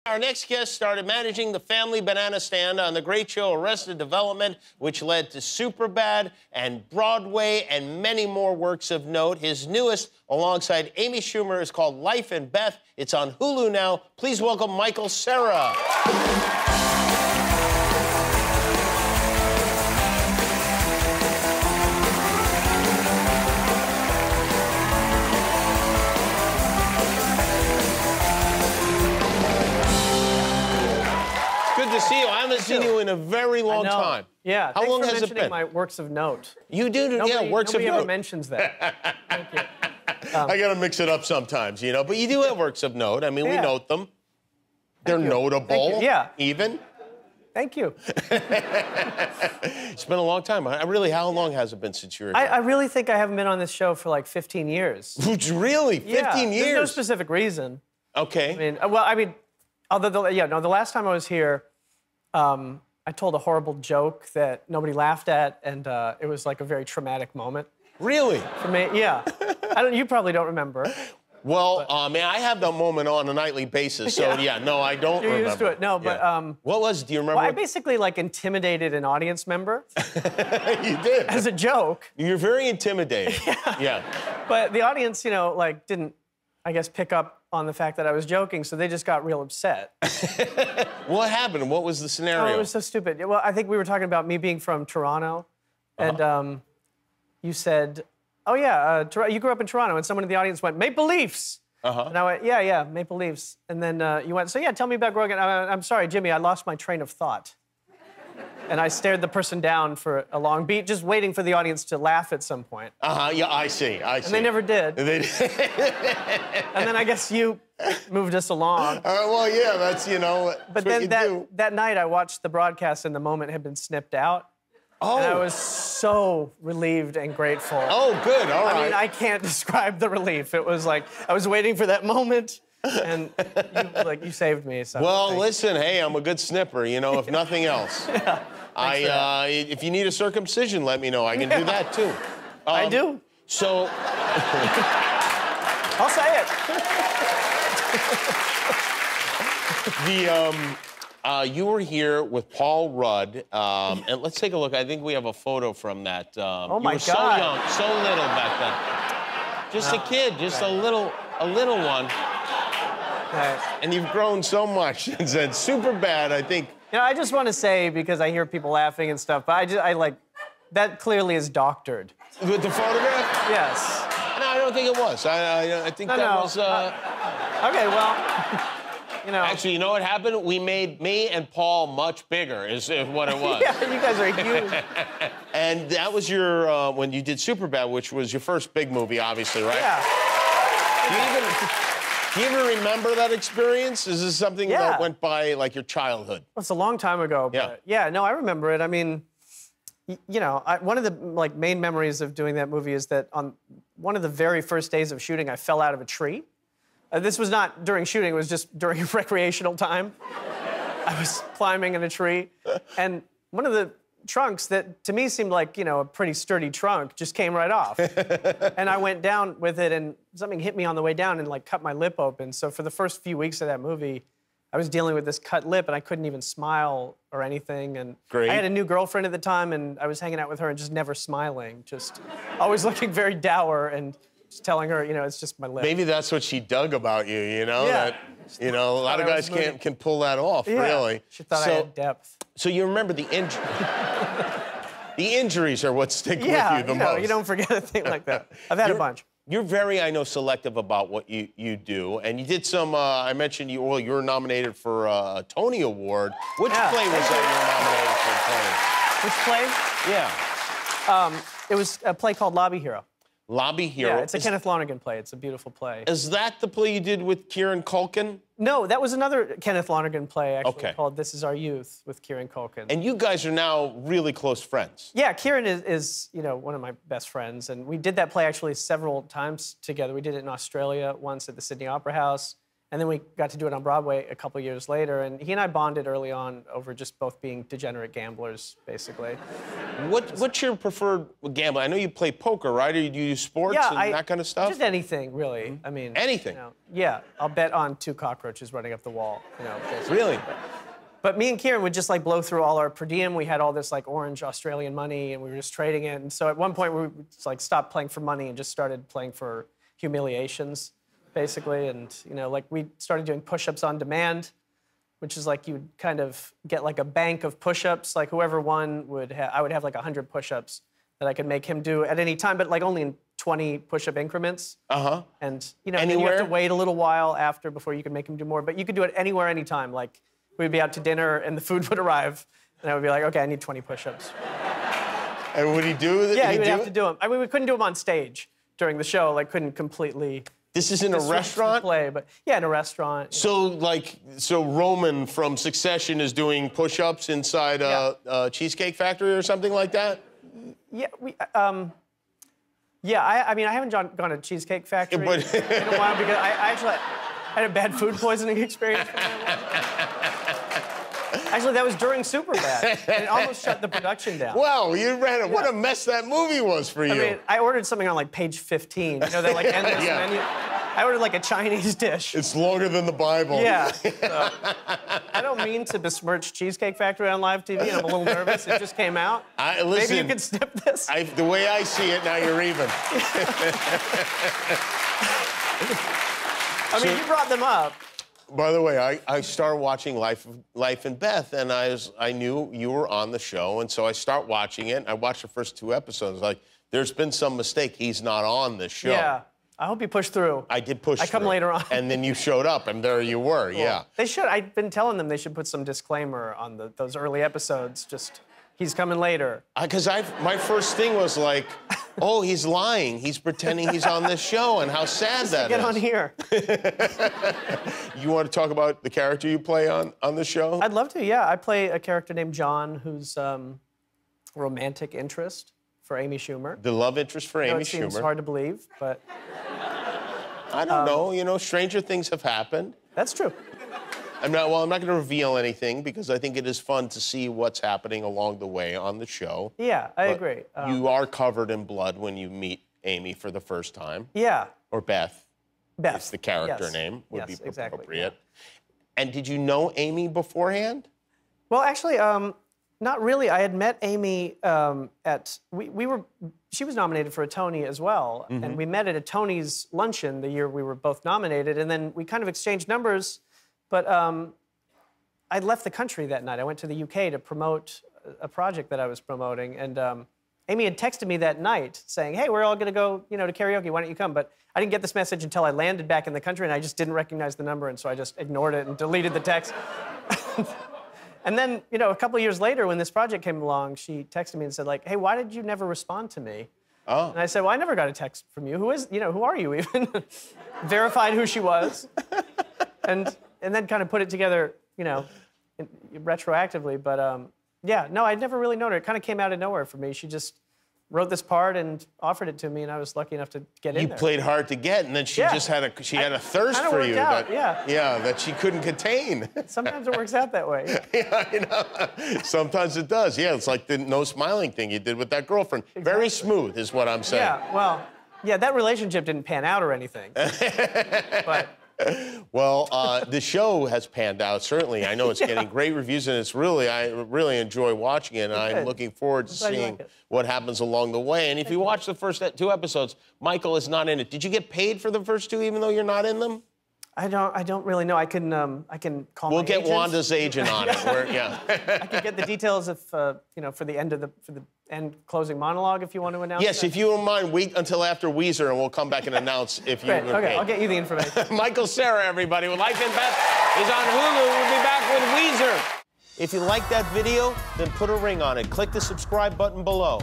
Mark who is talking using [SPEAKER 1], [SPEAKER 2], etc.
[SPEAKER 1] Our next guest started managing the family banana stand on the great show Arrested Development, which led to Superbad and Broadway and many more works of note. His newest, alongside Amy Schumer, is called Life and Beth. It's on Hulu now. Please welcome Michael Cera. Good to see you. I haven't seen you in a very long time.
[SPEAKER 2] Yeah.
[SPEAKER 1] How long has it been?
[SPEAKER 2] My works of note.
[SPEAKER 1] You do, yeah, works of note.
[SPEAKER 2] Nobody ever mentions that. Thank you.
[SPEAKER 1] I gotta mix it up sometimes, you know. But you do have works of note. I mean, we note them. They're notable.
[SPEAKER 2] Yeah.
[SPEAKER 1] Even.
[SPEAKER 2] Thank you.
[SPEAKER 1] It's been a long time. How long has it been since you were here?
[SPEAKER 2] I really think I haven't been on this show for like 15 years.
[SPEAKER 1] Really? 15 years?
[SPEAKER 2] There's no specific reason.
[SPEAKER 1] Okay.
[SPEAKER 2] Although the last time I was here, I told a horrible joke that nobody laughed at, and it was like a very traumatic moment.
[SPEAKER 1] Really?
[SPEAKER 2] For me, yeah. You probably don't remember.
[SPEAKER 1] Well, man, I have that moment on a nightly basis, so no, I don't remember.
[SPEAKER 2] You're used to it. No, but
[SPEAKER 1] what was it? Do you remember?
[SPEAKER 2] Well, I basically like intimidated an audience member.
[SPEAKER 1] You did.
[SPEAKER 2] As a joke.
[SPEAKER 1] You're very intimidating. Yeah.
[SPEAKER 2] But the audience, didn't, I guess, pick up on the fact that I was joking, so they just got real upset.
[SPEAKER 1] What happened? What was the scenario?
[SPEAKER 2] Oh, it was so stupid. Well, I think we were talking about me being from Toronto, and you said, oh, yeah, you grew up in Toronto, and someone in the audience went, Maple Leafs. And I went, yeah, Maple Leafs. And then you went, so yeah, tell me about growing up. I'm sorry, Jimmy, I lost my train of thought. And I stared the person down for a long beat, just waiting for the audience to laugh at some point.
[SPEAKER 1] Yeah, I see.
[SPEAKER 2] And they never did. And then I guess you moved us along.
[SPEAKER 1] Well, yeah, that's,
[SPEAKER 2] But then that night I watched the broadcast and the moment had been snipped out. Oh. And I was so relieved and grateful.
[SPEAKER 1] Oh, good, all right.
[SPEAKER 2] I mean, I can't describe the relief. It was like, I was waiting for that moment, and you saved me. So
[SPEAKER 1] well, listen, hey, I'm a good snipper, if nothing else. If you need a circumcision, let me know. I can do that, too.
[SPEAKER 2] I do.
[SPEAKER 1] So...
[SPEAKER 2] I'll say
[SPEAKER 1] it. You were here with Paul Rudd, and let's take a look. I think we have a photo from that.
[SPEAKER 2] Oh, my God.
[SPEAKER 1] You were so young, so little back then. Just a kid, just a little one. And you've grown so much since then. Superbad, I think.
[SPEAKER 2] I just want to say, because I hear people laughing and stuff, but I like, that clearly is doctored.
[SPEAKER 1] With the photograph?
[SPEAKER 2] Yes.
[SPEAKER 1] No, I don't think it was. I think that was...
[SPEAKER 2] Okay, well,
[SPEAKER 1] Actually, you know what happened? We made me and Paul much bigger, is what it was.
[SPEAKER 2] Yeah, you guys are huge.
[SPEAKER 1] And that was your, when you did Superbad, which was your first big movie, obviously, right?
[SPEAKER 2] Yeah.
[SPEAKER 1] Do you even remember that experience? Is this something that went by, like, your childhood?
[SPEAKER 2] Well, it's a long time ago, but no, I remember it. I mean, one of the main memories of doing that movie is that on one of the very first days of shooting, I fell out of a tree. This was not during shooting, it was just during recreational time. I was climbing in a tree, and one of the trunks that to me seemed like, a pretty sturdy trunk just came right off. And I went down with it, and something hit me on the way down and cut my lip open. So for the first few weeks of that movie, I was dealing with this cut lip, and I couldn't even smile or anything. And I had a new girlfriend at the time, and I was hanging out with her and just never smiling, just always looking very dour and just telling her, it's just my lip.
[SPEAKER 1] Maybe that's what she dug about you,
[SPEAKER 2] Yeah.
[SPEAKER 1] That, a lot of guys can pull that off, really.
[SPEAKER 2] She thought I had depth.
[SPEAKER 1] So you remember the injury. The injuries are what stick with you the most.
[SPEAKER 2] You don't forget a thing like that. I've had a bunch.
[SPEAKER 1] You're very, selective about what you do. And you did some, I mentioned you were nominated for a Tony Award. Which play was that you were nominated for a Tony?
[SPEAKER 2] Which play? Yeah. It was a play called Lobby Hero.
[SPEAKER 1] Lobby Hero?
[SPEAKER 2] Yeah, it's a Kenneth Lonergan play. It's a beautiful play.
[SPEAKER 1] Is that the play you did with Kieran Culkin?
[SPEAKER 2] No, that was another Kenneth Lonergan play, actually, called This Is Our Youth with Kieran Culkin.
[SPEAKER 1] And you guys are now really close friends.
[SPEAKER 2] Yeah, Kieran is one of my best friends, and we did that play actually several times together. We did it in Australia once at the Sydney Opera House, And then we got to do it on Broadway a couple years later, and he and I bonded early on over just both being degenerate gamblers, basically.
[SPEAKER 1] What's your preferred gambling? I know you play poker, right? Or you do sports and that kind of stuff?
[SPEAKER 2] Just anything, really. I mean...
[SPEAKER 1] Anything?
[SPEAKER 2] Yeah, I'll bet on 2 cockroaches running up the wall, basically.
[SPEAKER 1] Really?
[SPEAKER 2] But me and Kieran would just like blow through all our per diem. We had all this like orange Australian money, and we were just trading it. And so at one point we just like stopped playing for money and just started playing for humiliations, basically. And like we started doing push-ups on demand, which is like you would kind of get like a bank of push-ups. Like whoever won I would have like 100 push-ups that I could make him do at any time, but like only in 20 push-up increments.
[SPEAKER 1] Uh-huh.
[SPEAKER 2] And then you have to wait a little while after before you can make him do more. But you could do it anywhere, anytime. Like. We'd be out to dinner, and the food would arrive, and I would be like, okay, I need 20 push-ups.
[SPEAKER 1] And would he do it?
[SPEAKER 2] Yeah, he would have to do them. I mean, we couldn't do them on stage during the show. Like, couldn't completely...
[SPEAKER 1] This is in a restaurant?
[SPEAKER 2] Play, but yeah, in a restaurant.
[SPEAKER 1] So Roman from Succession is doing push-ups inside a Cheesecake Factory or something like that?
[SPEAKER 2] Yeah, I mean, I haven't gone to Cheesecake Factory in a while because I actually had a bad food poisoning experience from that. Actually, that was during Superbad, and it almost shut the production down.
[SPEAKER 1] Wow, what a mess that movie was for you.
[SPEAKER 2] I mean, I ordered something on like page 15, that like endless menu. I ordered like a Chinese dish.
[SPEAKER 1] It's longer than the Bible.
[SPEAKER 2] Yeah. So, I don't mean to besmirch Cheesecake Factory on live TV, and I'm a little nervous. It just came out.
[SPEAKER 1] Listen,
[SPEAKER 2] maybe you could snip this.
[SPEAKER 1] The way I see it, now you're even.
[SPEAKER 2] I mean, you brought them up.
[SPEAKER 1] By the way, I started watching Life and Beth, and I knew you were on the show, and so I start watching it. I watched the first 2 episodes. Like, there's been some mistake. He's not on this show.
[SPEAKER 2] Yeah. I hope you pushed through.
[SPEAKER 1] I did push through.
[SPEAKER 2] I come later on.
[SPEAKER 1] And then you showed up, and there you were,
[SPEAKER 2] cool. Yeah. They should. I've been telling them they should put some disclaimer on those early episodes. Just, he's coming later.
[SPEAKER 1] Because my first thing was like, oh, he's lying. He's pretending he's on this show, and how sad that is.
[SPEAKER 2] Get on here.
[SPEAKER 1] You want to talk about the character you play on the show?
[SPEAKER 2] I'd love to, yeah. I play a character named John, who's romantic interest for Amy Schumer.
[SPEAKER 1] The love interest for Amy Schumer.
[SPEAKER 2] It seems hard to believe, but...
[SPEAKER 1] I don't know. Stranger things have happened.
[SPEAKER 2] That's true.
[SPEAKER 1] I'm not going to reveal anything because I think it is fun to see what's happening along the way on the show.
[SPEAKER 2] Yeah, I agree.
[SPEAKER 1] You are covered in blood when you meet Amy for the first time.
[SPEAKER 2] Yeah.
[SPEAKER 1] Or Beth.
[SPEAKER 2] Beth.
[SPEAKER 1] It's the character name. Would be
[SPEAKER 2] exactly,
[SPEAKER 1] appropriate.
[SPEAKER 2] Yeah.
[SPEAKER 1] And did you know Amy beforehand?
[SPEAKER 2] Well, actually, not really. I had met Amy she was nominated for a Tony as well, and we met at a Tony's luncheon the year we were both nominated, and then we kind of exchanged numbers, but I'd left the country that night. I went to the UK to promote a project that I was promoting, and Amy had texted me that night saying, hey, we're all gonna go, to karaoke, why don't you come? But I didn't get this message until I landed back in the country, and I just didn't recognize the number, and so I just ignored it and deleted the text. And then, a couple of years later, when this project came along, she texted me and said, like, hey, why did you never respond to me?
[SPEAKER 1] Oh.
[SPEAKER 2] And I said, well, I never got a text from you. Who are you even? Verified who she was. and then kind of put it together, retroactively. But, yeah, no, I'd never really known her. It kind of came out of nowhere for me. She just wrote this part and offered it to me, and I was lucky enough to get in there.
[SPEAKER 1] You played hard to get, and then she just had a thirst for you that she couldn't contain.
[SPEAKER 2] Sometimes it works out that way.
[SPEAKER 1] Yeah, Sometimes it does. Yeah, it's like the no smiling thing you did with that girlfriend. Exactly. Very smooth, is what I'm saying.
[SPEAKER 2] Yeah, well, that relationship didn't pan out or anything. But.
[SPEAKER 1] Well, the show has panned out, certainly. I know it's getting great reviews, and I really enjoy watching it, and I'm looking forward to seeing what happens along the way. And if you watch the first 2 episodes, Michael is not in it. Did you get paid for the first 2, even though you're not in them?
[SPEAKER 2] I don't really know. I can call.
[SPEAKER 1] We'll
[SPEAKER 2] my
[SPEAKER 1] get
[SPEAKER 2] agent.
[SPEAKER 1] Wanda's agent on it.
[SPEAKER 2] I can get the details of for the end closing monologue if you want to announce.
[SPEAKER 1] Yes,
[SPEAKER 2] that.
[SPEAKER 1] if you don't mind, wait until after Weezer, and we'll come back and announce if you.
[SPEAKER 2] Okay, I'll get you the information.
[SPEAKER 1] Michael Cera, everybody, with Life and Beth is on Hulu. We'll be back with Weezer. If you like that video, then put a ring on it. Click the subscribe button below.